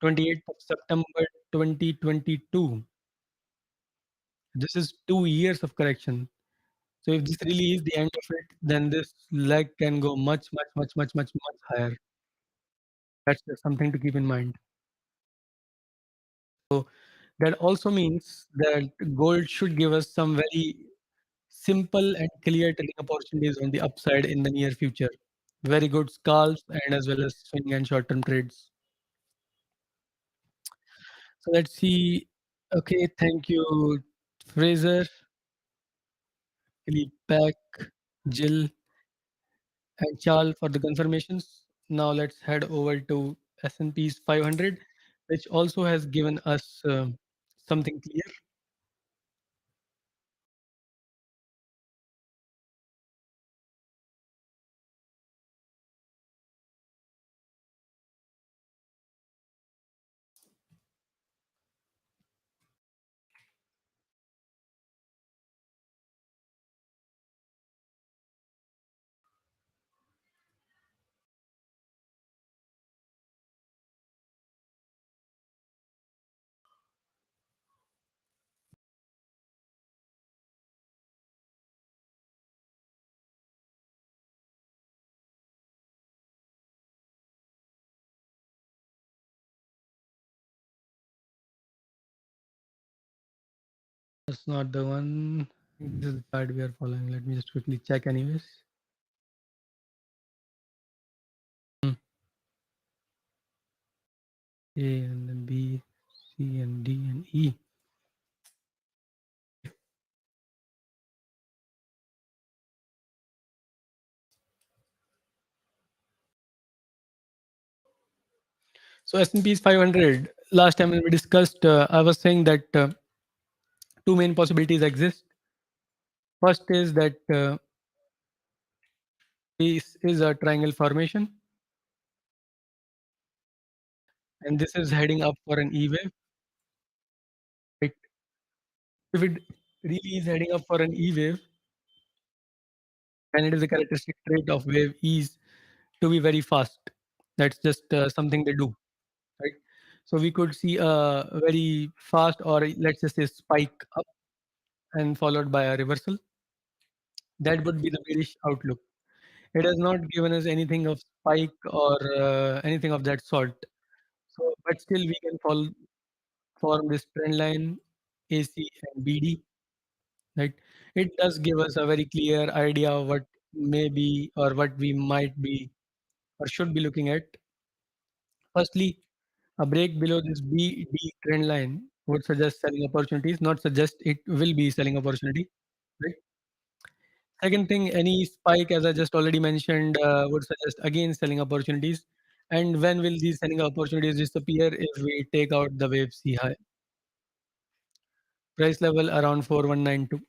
28th of September 2022. This is 2 years of correction. So if this really is the end of it, then this leg can go much, much, much, much, much, much higher. That's just something to keep in mind. So that also means that gold should give us some very simple and clear trading opportunities on the upside in the near future. Very good scalps and as well as swing and short-term trades. So let's see. Okay, thank you, Fraser, Philip Pack, Jill, and Charles for the confirmations. Now let's head over to S&P's 500, which also has given us something clear. That's not the one. This is the chart we are following. Let me just quickly check, anyways. Hmm. A and then B, C and D and E. So S&P is 500. Last time when we discussed, I was saying that two main possibilities exist. First is that this is a triangle formation, and this is heading up for an E wave. Right? If it really is heading up for an E wave, and it is a characteristic trait of wave E's to be very fast. That's just something they do, right? So we could see a very fast, or let's just say spike up, and followed by a reversal. That would be the bearish outlook. It has not given us anything of spike or anything of that sort. So, but still we can form this trend line AC and BD, right? It does give us a very clear idea of what may be or what we might be or should be looking at. Firstly, a break below this BD trend line would suggest selling opportunities, not suggest it will be selling opportunity, right? Second thing, any spike, as I just already mentioned, would suggest again selling opportunities. And when will these selling opportunities disappear? If we take out the wave C high, price level around 4192.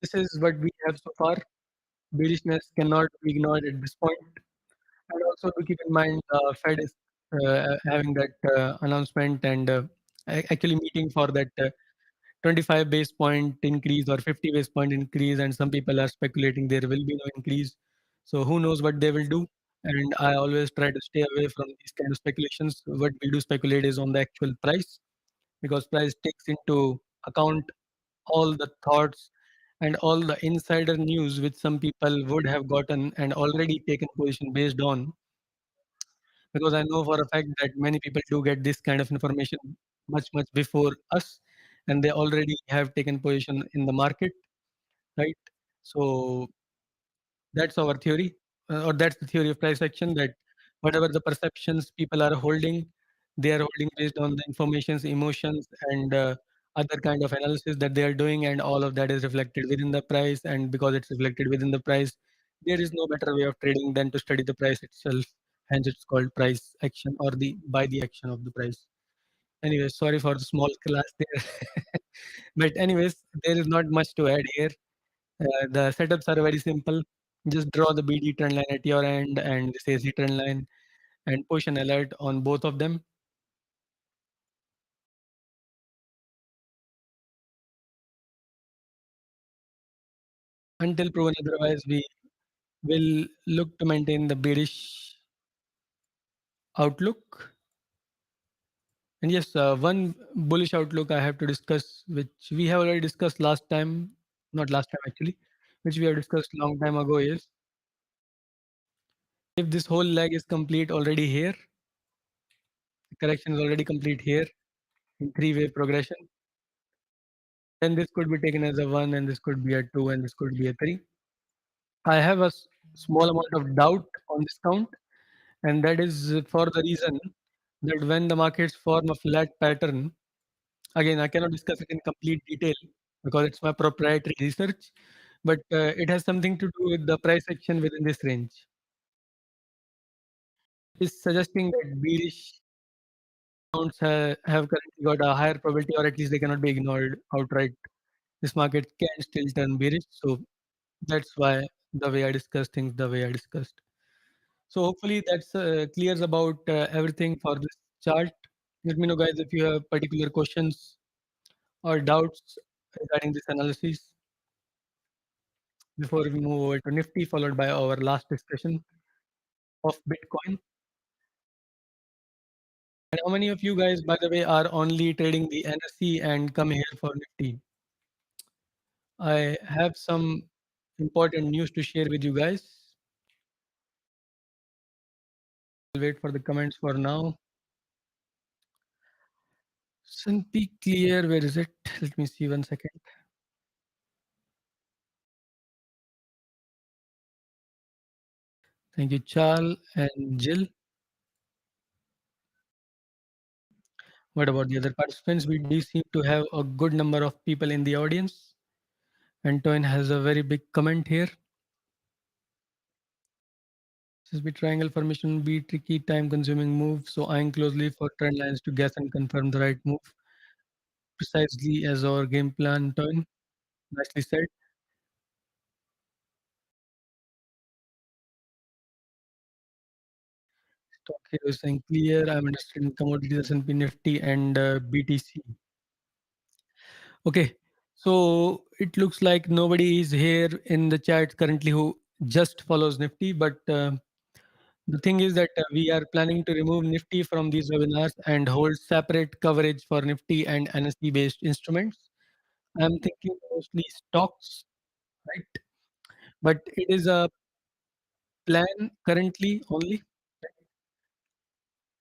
This is what we have so far. Bearishness cannot be ignored at this point. And also to keep in mind, Fed is having that announcement and actually meeting for that 25 base point increase or 50 base point increase, and some people are speculating there will be no increase. So who knows what they will do? And I always try to stay away from these kind of speculations. What we do speculate is on the actual price, because price takes into account all the thoughts and all the insider news which some people would have gotten and already taken position based on, because I know for a fact that many people do get this kind of information much before us, and they already have taken position in the market, right? So that's our theory, or that's the theory of price action. That whatever the perceptions people are holding, they are holding based on the informations, emotions, and other kind of analysis that they are doing, and all of that is reflected within the price. And because it's reflected within the price, there is no better way of trading than to study the price itself. Hence, it's called price action, or the by the action of the price. Anyway, sorry for the small class there. But anyways, there is not much to add here. The setups are very simple. Just draw the BD trend line at your end and this AC trend line, and push an alert on both of them. Until proven otherwise, we will look to maintain the bearish outlook. And yes, one bullish outlook I have to discuss, which we have already discussed last time, not last time actually, which we have discussed long time ago, is if this whole leg is complete already here, the correction is already complete here in three-wave progression, then this could be taken as a 1, and this could be a 2, and this could be a 3. I have a small amount of doubt on this count, and that is for the reason that when the markets form a flat pattern, again, I cannot discuss it in complete detail because it's my proprietary research, but it has something to do with the price action within this range. It's suggesting that bearish counts have currently got a higher probability, or at least they cannot be ignored outright. This market can still turn bearish, so that's why the way I discussed things, the way I discussed. So hopefully that's clears about everything for this chart. Let me know, guys, if you have particular questions or doubts regarding this analysis before we move over to Nifty, followed by our last discussion of Bitcoin. And how many of you guys, by the way, are only trading the NSE and come here for Nifty? I have some important news to share with you guys. I'll wait for the comments for now. S&P clear, where is it? Let me see 1 second. Thank you, Charles and Jill. What about the other participants? We do seem to have a good number of people in the audience. Antoine has a very big comment here. Says be triangle formation be tricky, time consuming move. So eyeing closely for trend lines to guess and confirm the right move. Precisely as our game plan, Antoine. Nicely said. Stock here is saying clear. I'm interested in commodities, S&P Nifty, and BTC. Okay. So it looks like nobody is here in the chat currently who just follows Nifty, but the thing is that we are planning to remove Nifty from these webinars and hold separate coverage for Nifty and NSE based instruments. I'm thinking mostly stocks, right? But it is a plan currently only.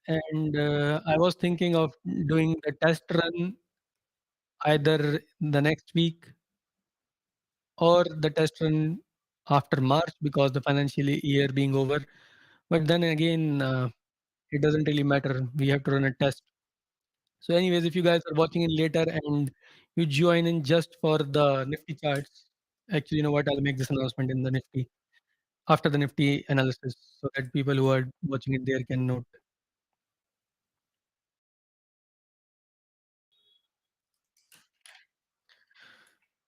And I was thinking of doing the test run either the next week or the test run after March, because the financial year being over. But then again, it doesn't really matter. We have to run a test. So, anyways, if you guys are watching in later and you join in just for the Nifty charts, Actually, you know what? I'll make this announcement in the Nifty after the Nifty analysis, so that people who are watching it there can note.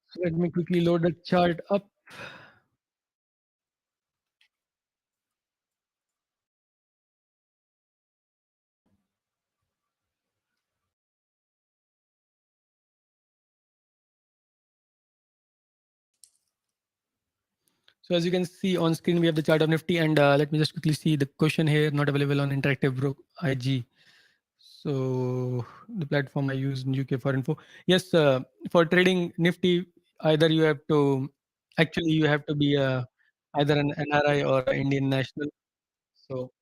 So let me quickly load the chart up. So as you can see on screen, we have the chart of Nifty, and let me just quickly see the question here. Not available on Interactive Bro IG. So the platform I use in UK for info. Yes, for trading Nifty, either you have to actually you have to be either an NRI or an Indian national. So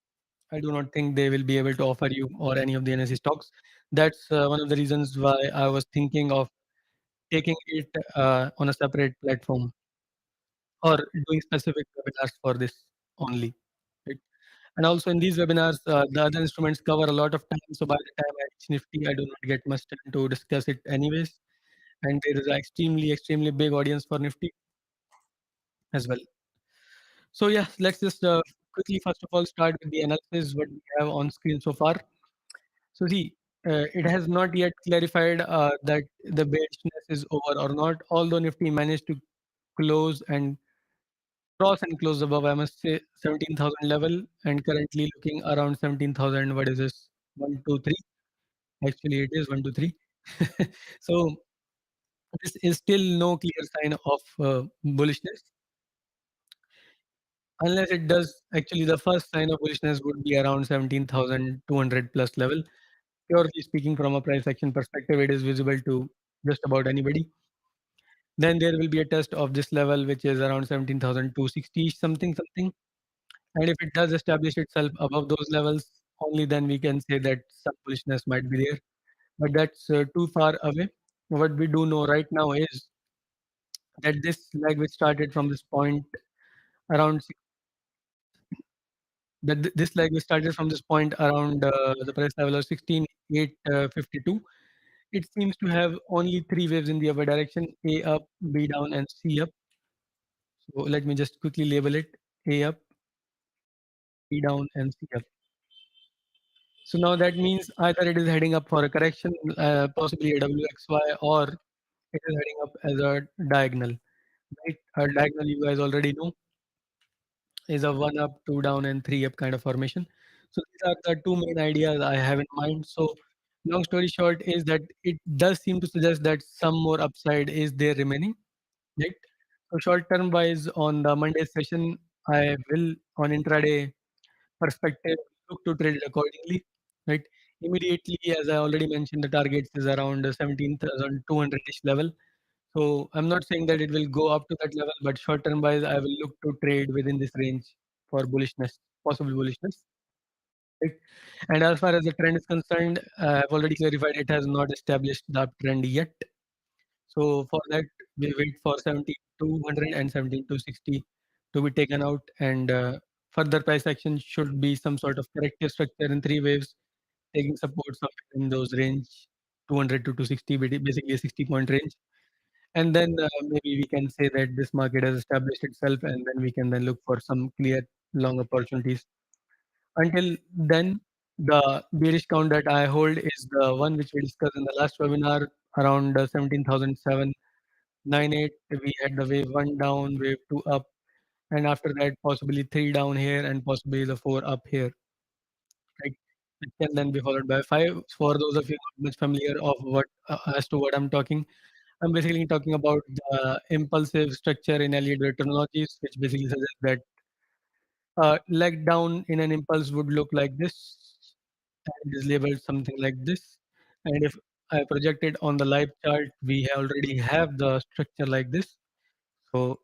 I do not think they will be able to offer you or any of the NSE stocks. That's one of the reasons why I was thinking of taking it on a separate platform or doing specific webinars for this only. Right? And also in these webinars, the other instruments cover a lot of time. So by the time I reach Nifty, I do not get much time to discuss it anyways. And there is an extremely big audience for Nifty as well. So yeah, let's just quickly first of all start with the analysis what we have on screen so far. So see, it has not yet clarified that the bearishness is over or not. Although Nifty managed to close and cross and close above, I must say 17,000 level, and currently looking around 17,000. What is this? 123. Actually, it is 123. So this is still no clear sign of bullishness, unless it does. Actually, the first sign of bullishness would be around 17,200 plus level. Purely speaking, from a price action perspective, it is visible to just about anybody. Then there will be a test of this level, which is around 17,260 something. And if it does establish itself above those levels, only then we can say that some bullishness might be there. But that's too far away. What we do know right now is that this leg which started from this point around this leg which started from this point around the price level of 16,852. It seems to have only three waves in the upward direction: A up, B down, and C up. So let me just quickly label it: A up, B down, and C up. So now that means either it is heading up for a correction, possibly a WXY, or it is heading up as a diagonal. Right? A diagonal, you guys already know, is a one up, two down, and three up kind of formation. So these are the two main ideas I have in mind. So long story short is that it does seem to suggest that some more upside is there remaining. Right? So short term wise, on the Monday session, I will on intraday perspective look to trade it accordingly. Right? Immediately, as I already mentioned, the targets is around 17,200-ish level. So I'm not saying that it will go up to that level, but short term wise, I will look to trade within this range for bullishness, possible bullishness. Right? And as far as the trend is concerned, I've already clarified it has not established the uptrend yet. So for that, we wait for 17,200 and 17,260 to be taken out, and further price action should be some sort of corrective structure in three waves, taking support somewhere in those range, 200 to 260, basically a 60-point range. And then maybe we can say that this market has established itself, and then we can then look for some clear long opportunities. Until then, the bearish count that I hold is the one which we discussed in the last webinar, around 17,798. We had the wave one down, wave two up, and after that, possibly three down here, and possibly the four up here. Right? It can then be followed by five. For those of you not much familiar of what as to what I'm talking, I'm basically talking about the impulsive structure in Elliott Wave terminologies, which basically suggests that leg down in an impulse would look like this, and is labeled something like this. And if I project it on the live chart, we already have the structure like this. So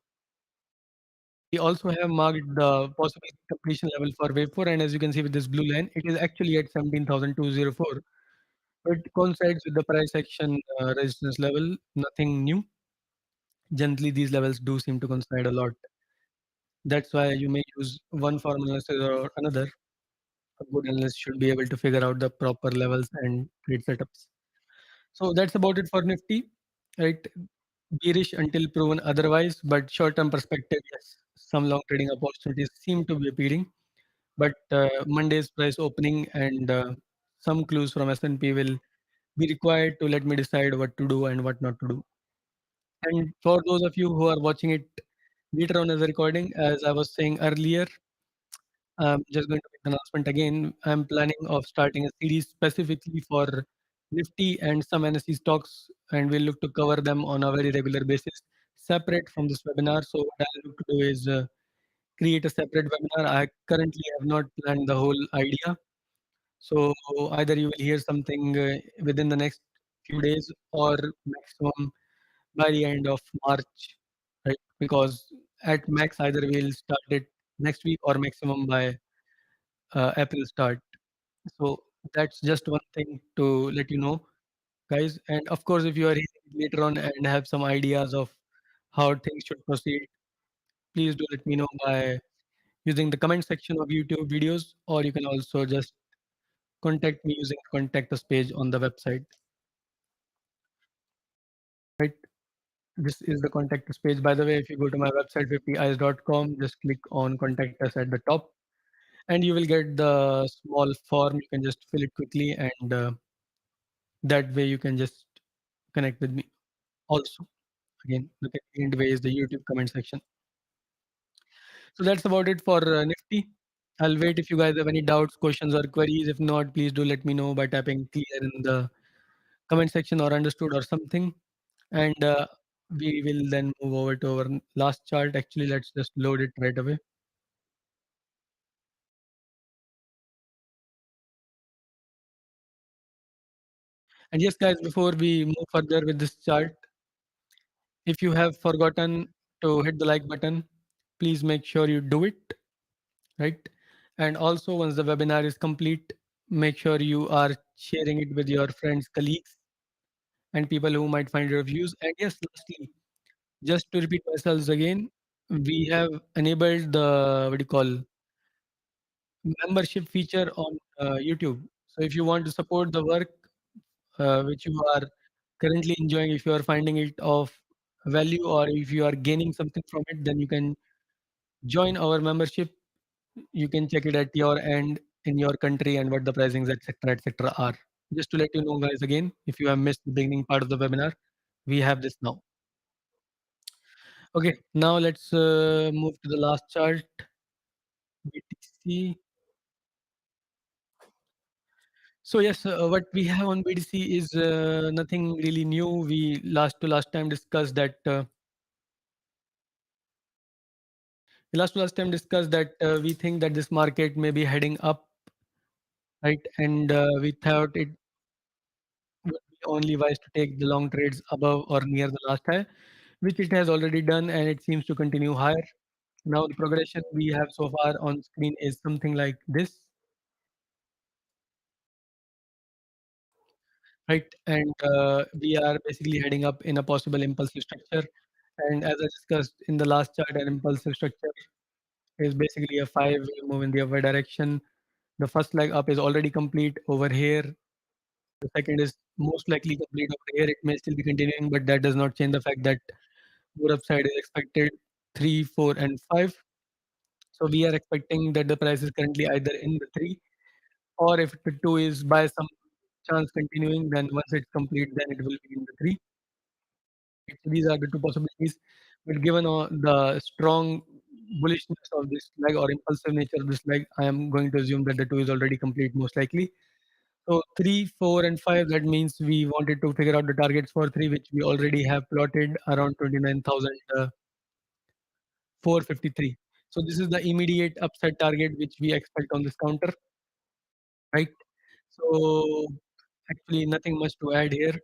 we also have marked the possible completion level for wave 4, and as you can see with this blue line, it is actually at 17,204. It coincides with the price action resistance level, nothing new. Generally, these levels do seem to coincide a lot. That's why you may use one form analysis or another. A good analyst should be able to figure out the proper levels and trade setups. So that's about it for Nifty, right? bearish until proven otherwise, but short-term perspective, yes, some long trading opportunities seem to be appearing. But Monday's price opening and some clues from S&P will be required to let me decide what to do and what not to do. And for those of you who are watching it later on as a recording, as I was saying earlier, I'm just going to make an announcement again. I'm planning of starting a series specifically for Nifty and some NSE stocks, and we'll look to cover them on a very regular basis, separate from this webinar. So what I'll look to do is create a separate webinar. I currently have not planned the whole idea. So either you will hear something within the next few days or maximum by the end of March, right? Because at max, either we'll start it next week or maximum by April start. So that's just one thing to let you know, guys. And of course, if you are here later on and have some ideas of how things should proceed, please do let me know by using the comment section of YouTube videos, or you can also just contact me using the contact us page on the website. Right. This is the contact us page. By the way, if you go to my website 50eyes.com, just click on contact us at the top, and you will get the small form. You can just fill it quickly, and that way you can just connect with me. Also, again, the convenient way is the YouTube comment section. So that's about it for Nifty. I'll wait if you guys have any doubts, questions, or queries. If not, please do let me know by tapping clear in the comment section or understood or something. And we will then move over to our last chart. Actually, let's just load it right away. And yes, guys, before we move further with this chart, if you have forgotten to hit the like button, please make sure you do it, right? And also, once the webinar is complete, make sure you are sharing it with your friends, colleagues, and people who might find your views. And yes, lastly, just to repeat myself again, we have enabled the what do you call membership feature on YouTube. So if you want to support the work which you are currently enjoying, if you are finding it of value or if you are gaining something from it, then you can join our membership. You can check it at your end in your country and what the pricings, etc., are. Just to let you know, guys, again, if you have missed the beginning part of the webinar, we have this now. Okay, now let's move to the last chart, BTC. So yes, what we have on BTC is nothing really new. We last time discussed that we think that this market may be heading up, right? And we thought it would be only wise to take the long trades above or near the last high, which it has already done, and it seems to continue higher. Now the progression we have so far on screen is something like this, right? And we are basically heading up in a possible impulsive structure. And as I discussed in the last chart, an impulsive structure is basically a five-way move in the upward direction. The first leg up is already complete over here. The second is most likely complete over here. It may still be continuing, but that does not change the fact that more upside is expected 3, 4, and 5. So we are expecting that the price is currently either in the 3, or if the 2 is by some chance continuing, then once it's complete, then it will be in the 3. So these are the two possibilities. But given the strong bullishness of this leg or impulsive nature of this leg, I am going to assume that the 2 is already complete most likely. So 3, 4, and 5, that means we wanted to figure out the targets for 3, which we already have plotted around 29,453. So this is the immediate upside target which we expect on this counter, right? So actually nothing much to add here.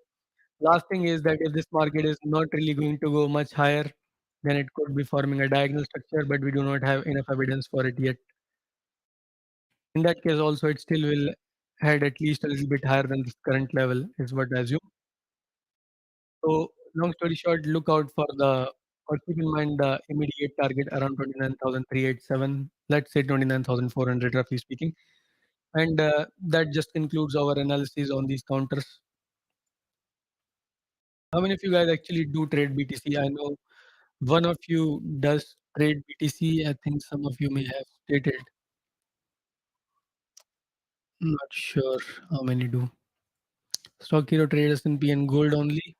Last thing is that if this market is not really going to go much higher, then it could be forming a diagonal structure, but we do not have enough evidence for it yet. In that case, also it still will head at least a little bit higher than this current level, is what I assume. So, long story short, look out for or keep in mind the immediate target around 29,387, let's say 29,400, roughly speaking. And that just concludes our analysis on these counters. How many of you guys actually do trade BTC? I know one of you does trade BTC. I think some of you may have stated. Not sure how many do. Stock Hero trade S&P and gold only.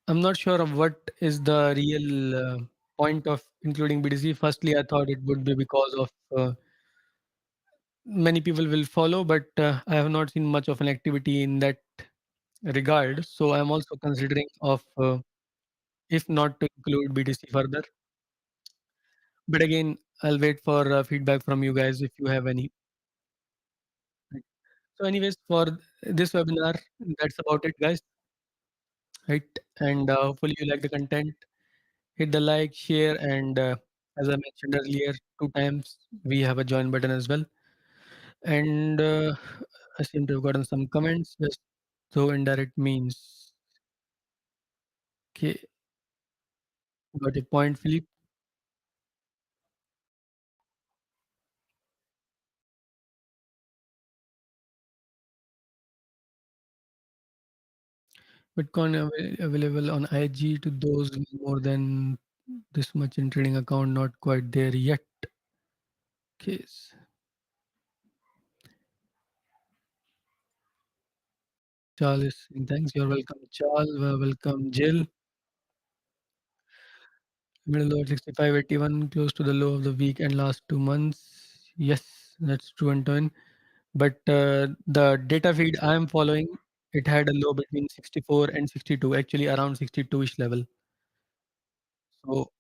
I'm not sure of what is the real point of including BTC. Firstly, I thought it would be because of many people will follow, but I have not seen much of an activity in that regard. So I'm also considering of if not to include BTC further. But again, I'll wait for feedback from you guys if you have any. Right. So, anyways, for this webinar, that's about it, guys. Right, and hopefully you like the content. Hit the like, share, and as I mentioned earlier, 2 times we have a join button as well. And I seem to have gotten some comments. Just so indirect means. Okay, got your point, Philip. Bitcoin available on IG to those with more than this much in trading account, not quite there yet. Case. Charles is saying thanks. You're welcome, Charles. Welcome, Jill. Middle low at 65.81, close to the low of the week and last 2 months. Yes, that's true, Antoine. But the data feed I am following, it had a low between 64 and 62, actually around 62-ish level. So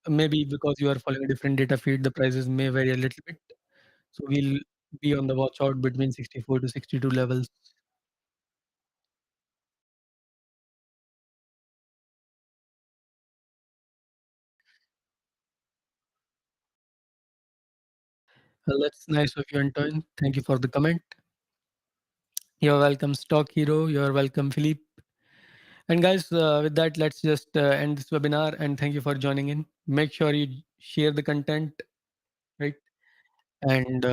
maybe because you are following a different data feed, the prices may vary a little bit. So we'll be on the watch out between 64 to 62 levels. That's nice of you, Antoine. Thank you for the comment. You're welcome, Stock Hero. You're welcome, Philippe. And guys, with that, let's just end this webinar and thank you for joining in. Make sure you share the content, right? And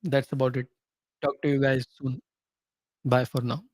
that's about it. Talk to you guys soon. Bye for now.